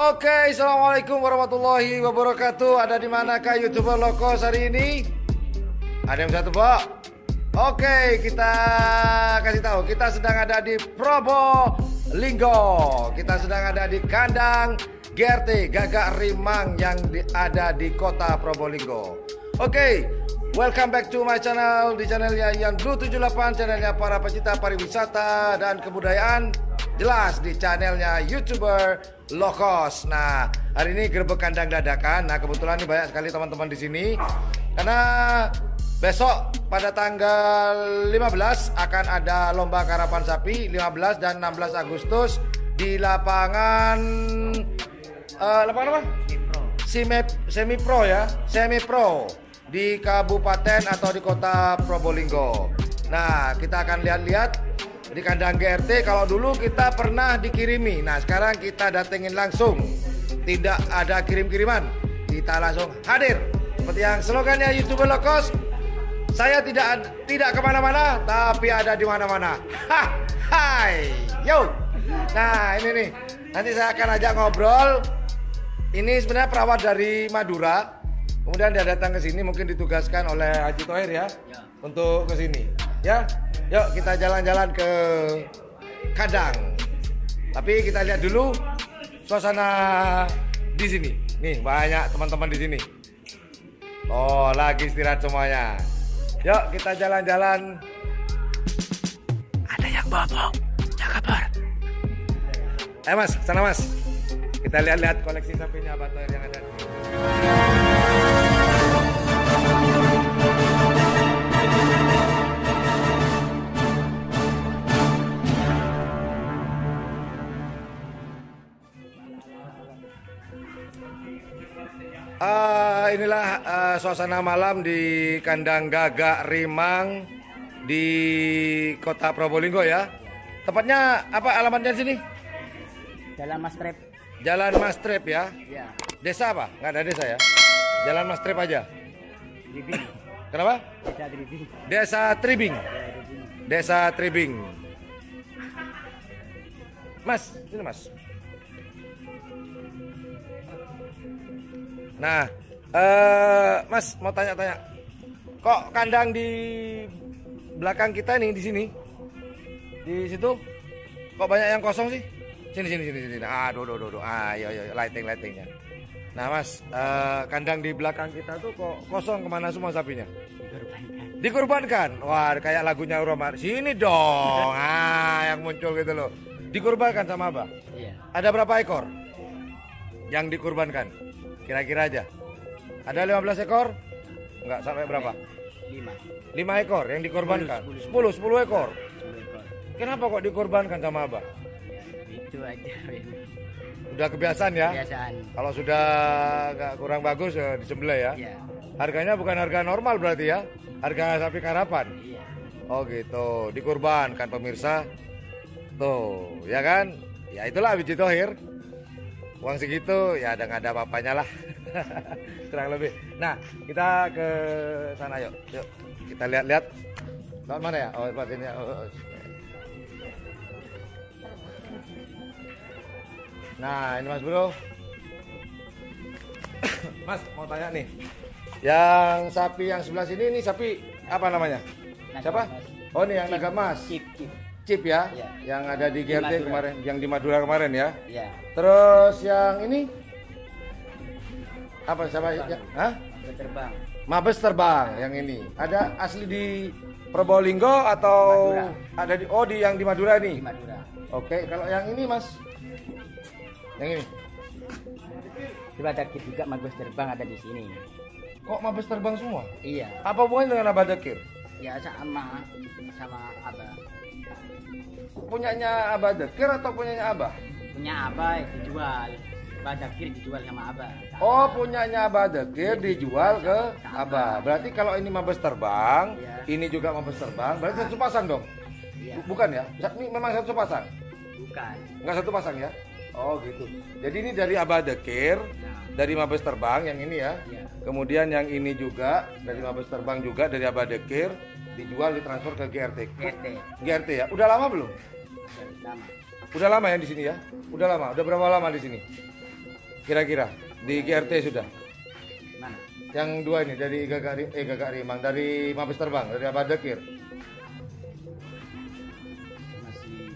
Oke, assalamualaikum warahmatullahi wabarakatuh. Ada di manakah YouTuber Lokos hari ini? Ada yang bisa tebak? Oke, kita kasih tahu. Kita sedang ada di Probolinggo. Kita sedang ada di kandang GRT Gagak Rimang yang ada di kota Probolinggo. Oke, welcome back to my channel. Di channelnya Yan Blue 78, channelnya para pecinta pariwisata dan kebudayaan. Jelas di channelnya YouTuber Lokos. Nah, hari ini gerbek kandang dadakan. Nah, kebetulan ini banyak sekali teman-teman di sini karena besok pada tanggal 15 akan ada lomba karapan sapi 15 dan 16 Agustus di lapangan lapangan apa? Semi Pro ya, Semi Pro di Kabupaten atau di kota Probolinggo. Nah, kita akan lihat-lihat di kandang GRT. Kalau dulu kita pernah dikirimi, nah sekarang kita datengin langsung, tidak ada kirim-kiriman, kita langsung hadir. Seperti yang slogannya YouTuber Lokos, saya tidak kemana-mana, tapi ada di mana-mana. Hai, yo. Nah ini nih, nanti saya akan ajak ngobrol. Ini sebenarnya perawat dari Madura, kemudian dia datang ke sini, mungkin ditugaskan oleh Haji Thohir ya, untuk ke sini. Ya, yuk kita jalan-jalan ke kandang. Tapi kita lihat dulu suasana di sini. Nih banyak teman-teman di sini. Oh, lagi istirahat semuanya. Yuk kita jalan-jalan. Ada yang bobo, ya kabar. Mas, sana mas. Kita lihat-lihat koleksi sapinya Abah Thohir yang ada di sini. Inilah suasana malam di kandang Gagak Rimang di kota Probolinggo ya. Tepatnya apa alamatnya sini? Jalan Mas Trep. Jalan Mas Trep ya. Ya. Desa apa? Nggak ada desa ya. Jalan Mas Trep aja. Tribing. Kenapa? Desa Tribing. Desa Tribing. Desa Tribing. Mas, ini mas. Nah, mas mau tanya-tanya, kok kandang di belakang kita nih di sini, di situ, kok banyak yang kosong sih? Sini. Aduh, ayo, lightingnya. Nah, mas, kandang di belakang kita tuh kok kosong, kemana semua sapinya? Dikurbankan. Wah, kayak lagunya Uromar. Sini dong. Yang muncul gitu loh. Dikurbankan sama Abah. Iya. Ada berapa ekor yang dikurbankan? Kira-kira aja. Ada 15 ekor? Enggak, sampai berapa? 5 ekor yang dikorbankan. 10 ekor. Kenapa kok dikorbankan sama Abah? Itu aja. Udah kebiasaan ya? Kebiasaan. Kalau sudah nggak kurang bagus disembelih ya? Iya. Harganya bukan harga normal berarti ya? Harga sapi karapan? Iya. Oh gitu, dikorbankan pemirsa. Tuh, ya kan? Ya itulah Haji Thohir. Uang segitu ya nggak ada apa-apanya lah. Kurang lebih. Nah, kita ke sana yuk. Kita lihat-lihat. Lewat mana ya? Oh, lewat ini ya. Nah, ini Mas Bro. Mas, mau tanya nih. Yang sapi yang sebelah sini ini sapi apa namanya? Siapa? Oh, ini yang Naga Mas. Chip ya, yang ada di GRT kemarin, yang di Madura kemarin ya. Iya. Terus yang ini apa siapa ya? Hah? Terbang. Mabes terbang yang ini. Ada asli di Probolinggo atau Madura. ada di yang di Madura nih? Di Madura. Oke, kalau yang ini Mas. Yang ini. Coba ada juga Mabes terbang ada di sini. Kok Mabes terbang semua? Iya. Apa hubungannya dengan Abadakir? Ya sama Abah. Punyanya Abadakir atau punyanya Abah? Punya Abah dijual. Badakir dijual sama Abah. Oh, punyanya Abadakir dijual ke Abah. Berarti kalau ini Mabes terbang, Iya. ini juga Mabes terbang, berarti satu pasang dong? Iya. Bukan ya? Ini memang satu pasang? Bukan. Enggak satu pasang ya? Oh gitu. Jadi ini dari Abadakir, dari Mabes terbang yang ini ya. Iya. Kemudian yang ini juga dari Mabes terbang juga dari Abadakir, dijual ditransfer ke GRT. GRT ya. Udah lama belum? Lama. Udah lama ya di sini ya? Udah lama. Udah berapa lama di sini? kira-kira di GRT sudah? Mana? Yang dua ini dari Gagak Rimang, dari Mabes Terbang, dari Abadekir. Masih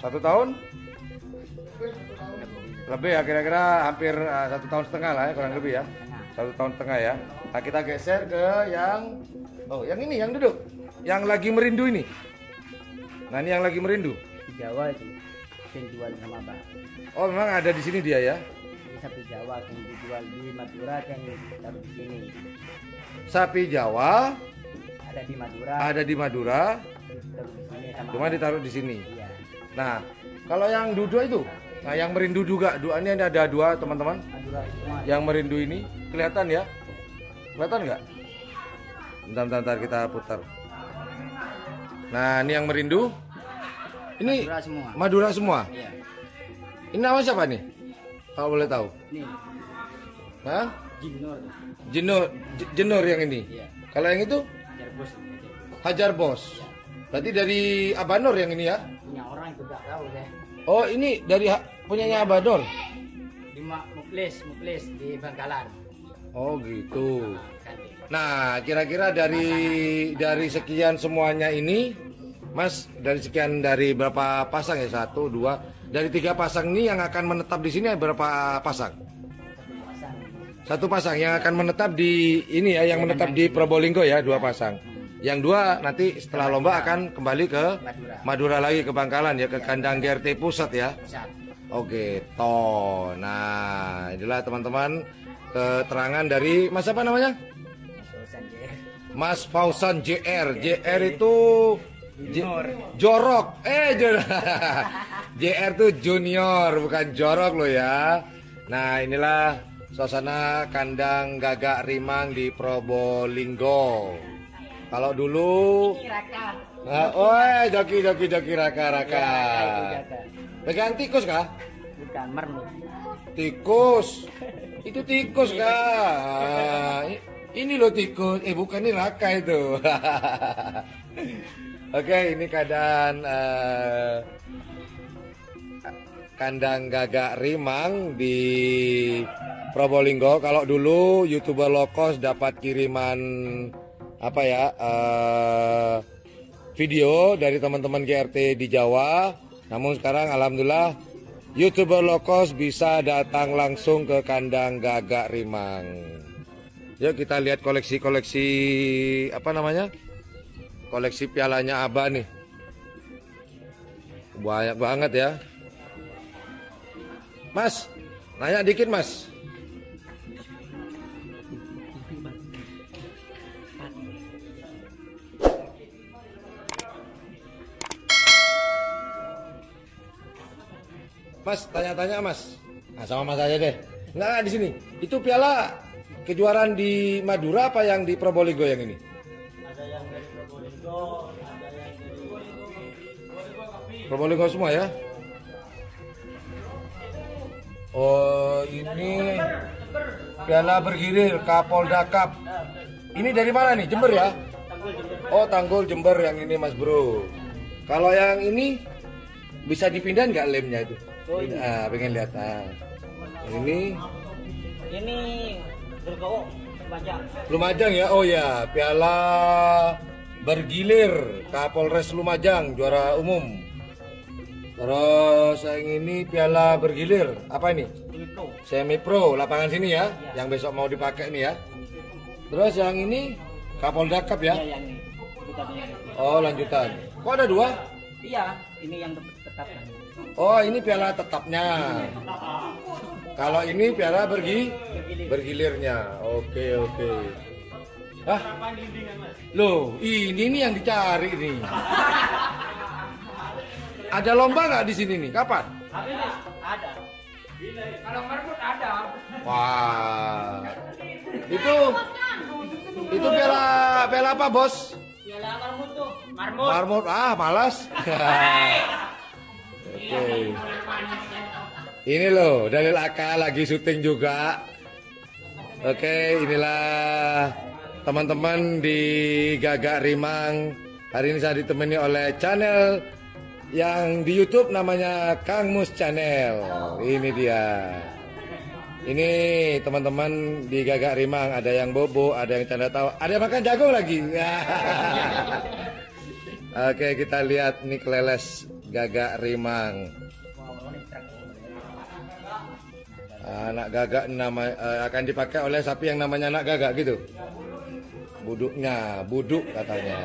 1 tahun? Lebih ya, kira-kira hampir 1 tahun setengah lah ya, kurang lebih ya. 1 tahun setengah ya. Nah, kita geser ke yang yang ini, yang duduk, yang lagi merindu ini. Nah, ini yang lagi merindu. di Jawa itu yang jual sama Pak. Oh, memang ada di sini dia ya. Ini sapi Jawa yang dijual di Madura yang taruh di sini. Sapi Jawa Ada di Madura. ada di Madura, Ditaruh di sini sama cuma Abang. ditaruh di sini. Iya. Nah, kalau yang dua itu, nah yang merindu juga, ini ada 2 teman-teman. Madura semua. Yang merindu ini kelihatan ya? Kelihatan nggak? Bentar kita putar. Nah, ini yang merindu. Ini Madura semua. Madura semua. Iya. Ini nama siapa nih? Kalau boleh tahu. Ini Hah? Jinur. Jenur yang ini. Iya. Kalau yang itu Jarbus. Hajar Bos. Berarti dari Abanor yang ini ya? Punya orang itu enggak tahu saya. Oh, ini dari punyanya Abanor. Di Muklis di Bangkalan. Oh, gitu. Kan. Nah, kira-kira dari sekian semuanya ini, Mas, dari berapa pasang ya? 1, 2, dari 3 pasang ini yang akan menetap di sini berapa pasang? Satu pasang yang akan menetap di ini ya, yang menetap di Probolinggo ya, 2 pasang. Yang 2 nanti setelah lomba akan kembali ke Madura lagi, ke Bangkalan ya, ke kandang GRT pusat ya. Pusat. Oke, toh. Nah, inilah teman-teman keterangan dari Mas apa namanya? Mas Fausan JR. JR itu jorok. JR itu junior, bukan jorok loh ya. Nah, inilah suasana kandang Gagak Rimang di Probolinggo. Kalau dulu joki raka. Pegang tikus kah? Bukan mermut. Tikus. Itu tikus kah? Ini loh tikus. Bukan, ini raka itu. Oke, ini keadaan kandang Gagak Rimang di Probolinggo. Kalau dulu YouTuber low cost dapat kiriman video dari teman-teman GRT di Jawa. Namun sekarang alhamdulillah YouTuber low cost bisa datang langsung ke kandang Gagak Rimang. Yuk kita lihat koleksi koleksi pialanya Abah nih. Banyak banget ya. Mas, nanya dikit Mas. Mas, tanya-tanya Mas. Nah, sama Mas aja deh. Nggak di sini. Itu piala kejuaraan di Madura apa yang di Probolinggo yang ini? Ada yang dari Probolinggo, ada yang dari Probolinggo semua ya? Oh, ini piala bergilir Kapolda Cup. Ini dari mana nih? Jember ya? Oh, Tanggul Jember yang ini Mas Bro. Kalau yang ini bisa dipindahin nggak lemnya itu? Oh, ini. Pengen lihat. Ini Bergowo Lumajang. Lumajang ya? Oh ya, piala bergilir Kapolres Lumajang juara umum. Terus yang ini piala bergilir apa ini? Semi Pro lapangan sini ya, yang besok mau dipakai ini ya. Terus yang ini Kapolda Cup ya? Iya, yang ini. Lanjutannya. Oh, lanjutan. Kok ada 2? Iya, ini yang tetap. Oh, ini piala tetapnya. Kalau ini piala bergilirnya. Oke. Hah? Loh, ini nih yang dicari nih. Ada lomba nggak di sini nih? Kapan? Ada. Kalau merbut ada. Wah. Itu piala apa, Bos? Piala marmut tuh. Marmut. Malas. Oke. Ini loh, Dalil AK lagi syuting juga. Oke, inilah teman-teman di Gagak Rimang. Hari ini saya ditemani oleh channel yang di YouTube namanya Kang Mus Channel. Ini dia. Ini teman-teman di Gagak Rimang, ada yang bobo, ada yang canda tawa, ada yang makan jagung lagi. Oke, kita lihat nih keleles Gagak Rimang. Anak gagak nama akan dipakai oleh sapi yang namanya anak gagak gitu. Buduknya, buduk katanya.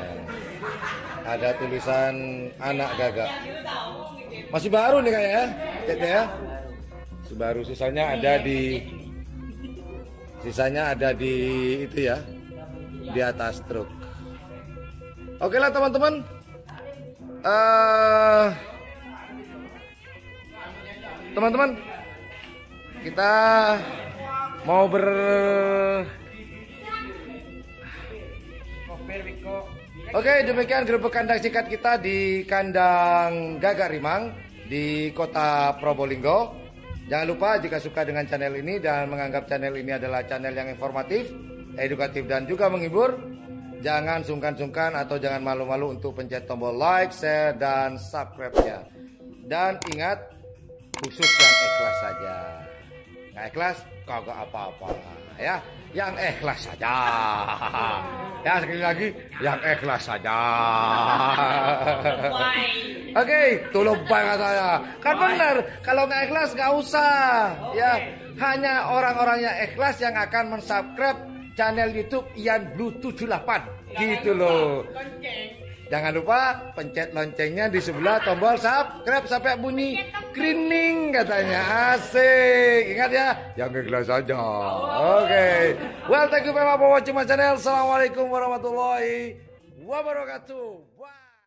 Ada tulisan anak gagak. Masih baru nih kayaknya ya, catnya ya. Masih baru, sisanya ada di itu ya, di atas truk. Oke lah teman-teman. Teman-teman, kita mau Oke, demikian gerobak kandang singkat kita di kandang Gagak Rimang di kota Probolinggo. Jangan lupa jika suka dengan channel ini dan menganggap channel ini adalah channel yang informatif, edukatif dan juga menghibur, jangan sungkan-sungkan atau jangan malu-malu untuk pencet tombol like, share dan subscribe-nya. Dan ingat, khusus yang ikhlas saja. Nggak ikhlas, kagak apa-apa ya. Yang ikhlas saja. Ya sekali lagi, yang ikhlas saja. Oke, tolong banget saya. Kan benar, kalau nggak ikhlas nggak usah. Ya, hanya orang-orang yang ikhlas yang akan mensubscribe channel YouTube Ian Blue 78. Gitu loh. Jangan lupa pencet loncengnya di sebelah tombol subscribe sampai bunyi krining katanya. Asik. Ingat ya, yang ikhlas saja. Oke. Well, thank you very much for watching my channel. Assalamualaikum warahmatullahi wabarakatuh.